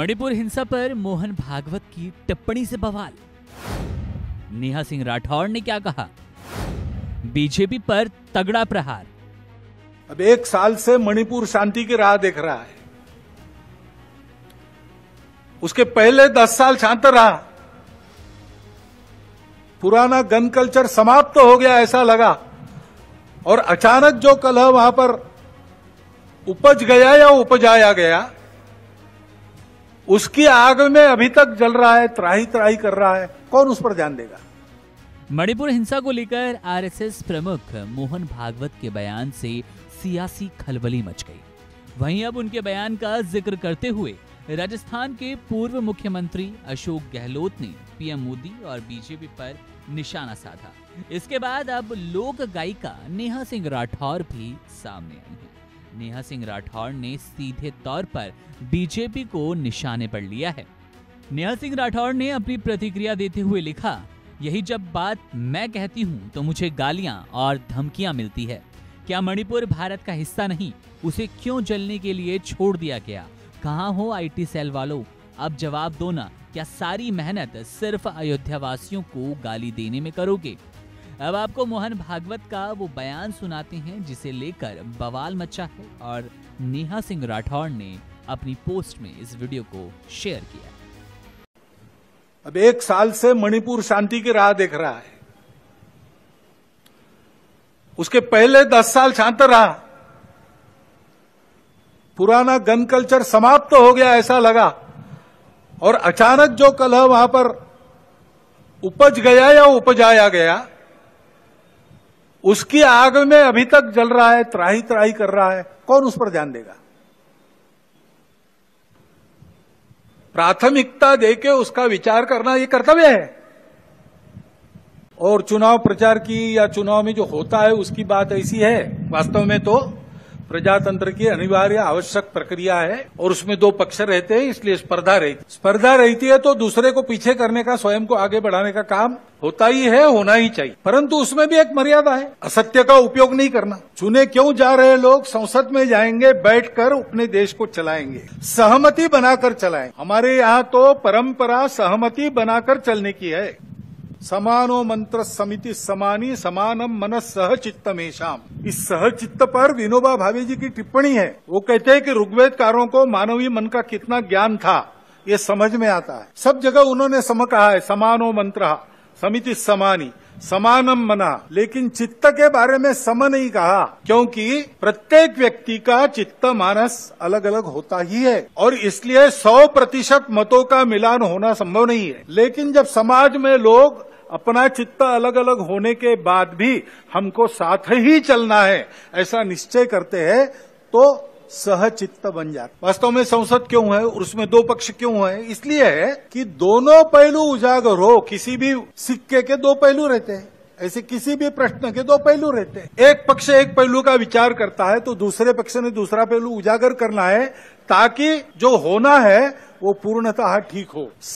मणिपुर हिंसा पर मोहन भागवत की टिप्पणी से बवाल। नेहा सिंह राठौर ने क्या कहा? बीजेपी पर तगड़ा प्रहार। अब 1 साल से मणिपुर शांति की राह देख रहा है। उसके पहले 10 साल शांत रहा। पुराना गन कल्चर समाप्त हो गया ऐसा लगा, और अचानक जो कलह वहां पर उपज गया या उपजाया गया, उसकी आग में अभी तक जल रहा है, त्राही त्राही कर रहा है। कौन उस पर ध्यान देगा? मणिपुर हिंसा को लेकर आरएसएस प्रमुख मोहन भागवत के बयान से सियासी खलबली मच गई। वहीं अब उनके बयान का जिक्र करते हुए राजस्थान के पूर्व मुख्यमंत्री अशोक गहलोत ने पीएम मोदी और बीजेपी पर निशाना साधा। इसके बाद अब लोक गायिका नेहा सिंह राठौर भी सामने आई हैं। नेहा सिंह राठौर ने सीधे तौर पर बीजेपी को निशाने पर लिया है। नेहा सिंह राठौर ने अपनी प्रतिक्रिया देते हुए लिखा, यही जब बात मैं कहती हूं तो मुझे गालियां और धमकियां मिलती है। क्या मणिपुर भारत का हिस्सा नहीं? उसे क्यों जलने के लिए छोड़ दिया गया? कहां हो आईटी सेल वालों? अब जवाब दो ना। क्या सारी मेहनत सिर्फ अयोध्या वासियों को गाली देने में करोगे? अब आपको मोहन भागवत का वो बयान सुनाते हैं जिसे लेकर बवाल मचा है, और नेहा सिंह राठौर ने अपनी पोस्ट में इस वीडियो को शेयर किया। अब 1 साल से मणिपुर शांति की राह देख रहा है। उसके पहले 10 साल शांत रहा। पुराना गन कल्चर समाप्त हो गया ऐसा लगा, और अचानक जो कलह वहां पर उपज गया या उपजाया गया, उसकी आग में अभी तक जल रहा है, त्राही त्राही कर रहा है। कौन उस पर ध्यान देगा? प्राथमिकता देके उसका विचार करना ये कर्तव्य है। और चुनाव प्रचार की या चुनाव में जो होता है उसकी बात ऐसी है, वास्तव में तो प्रजातंत्र की अनिवार्य आवश्यक प्रक्रिया है, और उसमें 2 पक्ष रहते हैं, इसलिए स्पर्धा रहती है। तो दूसरे को पीछे करने का, स्वयं को आगे बढ़ाने का काम होता ही है, होना ही चाहिए, परंतु उसमें भी एक मर्यादा है। असत्य का उपयोग नहीं करना। चुने क्यों जा रहे लोग संसद में जाएंगे, बैठकर अपने देश को चलाएंगे, सहमति बनाकर चलाएं। हमारे यहाँ तो परंपरा सहमति बनाकर चलने की है। समानो मंत्र समिति समानी समानम मनस सह चित्तमेशाम। इस सह चित्त पर विनोबा भावे जी की टिप्पणी है। वो कहते हैं कि ऋग्वेदकारों को मानवीय मन का कितना ज्ञान था ये समझ में आता है। सब जगह उन्होंने सम कहा है, समानो मंत्र समिति समानी समानम मना, लेकिन चित्त के बारे में सम नहीं कहा, क्योंकि प्रत्येक व्यक्ति का चित्त मानस अलग अलग होता ही है, और इसलिए 100% मतों का मिलान होना संभव नहीं है। लेकिन जब समाज में लोग अपना चित्त अलग अलग होने के बाद भी हमको साथ ही चलना है ऐसा निश्चय करते हैं, तो सहचित्त बन जाता। वास्तव में संसद क्यों है, उसमें 2 पक्ष क्यों है? इसलिए है कि दोनों पहलू उजागर हो। किसी भी सिक्के के 2 पहलू रहते हैं, ऐसे किसी भी प्रश्न के 2 पहलू रहते हैं। एक पक्ष एक पहलू का विचार करता है तो दूसरे पक्ष ने दूसरा पहलू उजागर करना है, ताकि जो होना है वो पूर्णतः ठीक हो।